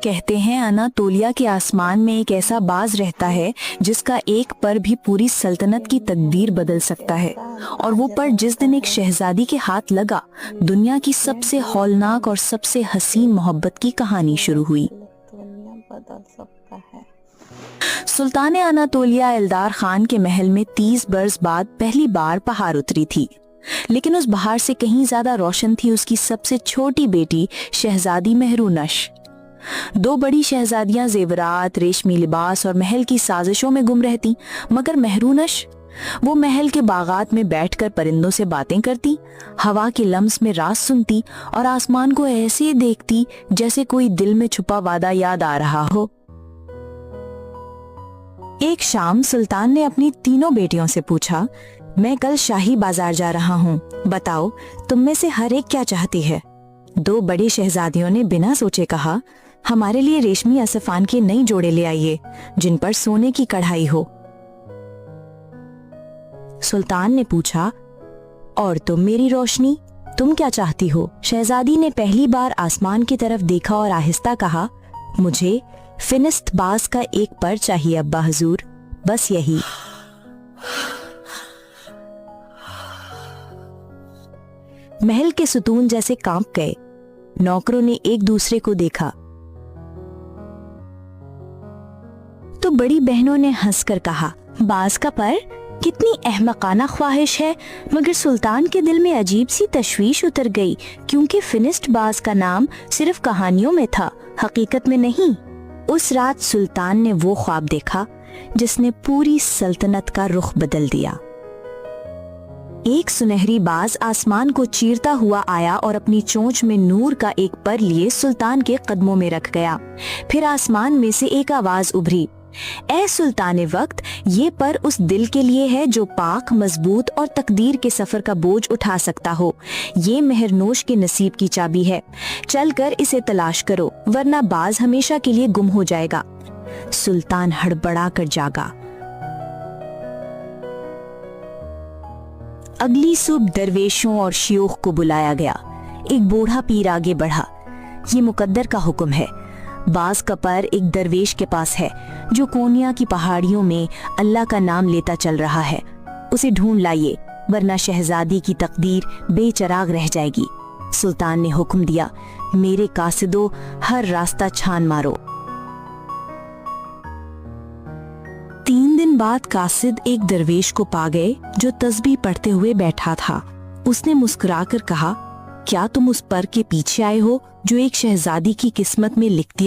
کہتے ہیں اناتولیا کے آسمان میں ایک ایسا باز رہتا ہے جس کا ایک پر بھی پوری سلطنت کی تقدیر بدل سکتا ہے، اور وہ پر جس دن ایک شہزادی کے ہاتھ لگا، دنیا کی سب سے ہولناک اور سب سے حسین محبت کی کہانی شروع ہوئی۔ سلطان اناتولیا ایلدار خان کے محل میں 30 برس بعد پہلی بار پہاڑ اتری تھی، لیکن اس بہار سے کہیں زیادہ روشن تھی اس کی سب سے چھوٹی بیٹی شہزادی مہرونش۔ 2 بڑی شہزادیاں زیورات، ریشمی لباس اور محل کی سازشوں میں گم رہتی، مگر مہرونش وہ محل کے باغات میں بیٹھ کر پرندوں سے باتیں کرتی، ہوا کے لمس میں راز سنتی اور آسمان کو ایسے دیکھتی جیسے کوئی دل میں چھپا وعدہ یاد آ رہا ہو۔ ایک شام سلطان نے اپنی تینوں بیٹیوں سے پوچھا، میں کل شاہی بازار جا رہا ہوں، بتاؤ تم میں سے ہر ایک کیا چاہتی ہے؟ 2 بڑی شہزادیوں نے بنا سوچے کہا، ہمارے لیے ریشمی اسفان کے نئی جوڑے لے آئیے جن پر سونے کی کڑھائی ہو۔ سلطان نے پوچھا، اور تم میری روشنی، تم کیا چاہتی ہو؟ شہزادی نے پہلی بار آسمان کی طرف دیکھا اور آہستہ کہا، مجھے فنسٹ باز کا ایک پر چاہیے ابا حضور، بس یہی۔ محل کے ستون جیسے کانپ گئے، نوکروں نے ایک دوسرے کو دیکھا تو بڑی بہنوں نے ہنس کر کہا، باز کا پر؟ کتنی احمقانہ خواہش ہے۔ مگر سلطان کے دل میں عجیب سی تشویش اتر گئی، کیونکہ فنسٹ باز کا نام صرف کہانیوں میں تھا، حقیقت میں نہیں۔ اس رات سلطان نے وہ خواب دیکھا جس نے پوری سلطنت کا رخ بدل دیا۔ ایک سنہری باز آسمان کو چیرتا ہوا آیا اور اپنی چونچ میں نور کا ایک پر لیے سلطان کے قدموں میں رکھ گیا۔ پھر آسمان میں سے ایک آواز ابھری، اے سلطان وقت، یہ پر اس دل کے لیے ہے جو پاک، مضبوط اور تقدیر کے سفر کا بوجھ اٹھا سکتا ہو۔ یہ مہرنوش کے نصیب کی چابی ہے، چل کر اسے تلاش کرو ورنہ باز ہمیشہ کے لیے گم ہو جائے گا۔ سلطان ہڑبڑا کر جاگا۔ اگلی صبح درویشوں اور شیوخ کو بلایا گیا۔ ایک بوڑھا پیر آگے بڑھا، یہ مقدر کا حکم ہے، باز کا پر ایک درویش کے پاس ہے جو کونیا کی پہاڑیوں میں اللہ کا نام لیتا چل رہا ہے، اسے ڈھونڈ لائیے ورنہ شہزادی کی تقدیر بے چراغ رہ جائے گی۔ سلطان نے حکم دیا، میرے قاصدوں ہر راستہ چھان مارو۔ 3 دن بعد قاصد ایک درویش کو پا گئے جو تسبیح پڑھتے ہوئے بیٹھا تھا۔ اس نے مسکرا کر کہا، کیا تم اس پر کے پیچھے آئے ہو جو ایک شہزادی کی قسمت میں لکھ دیا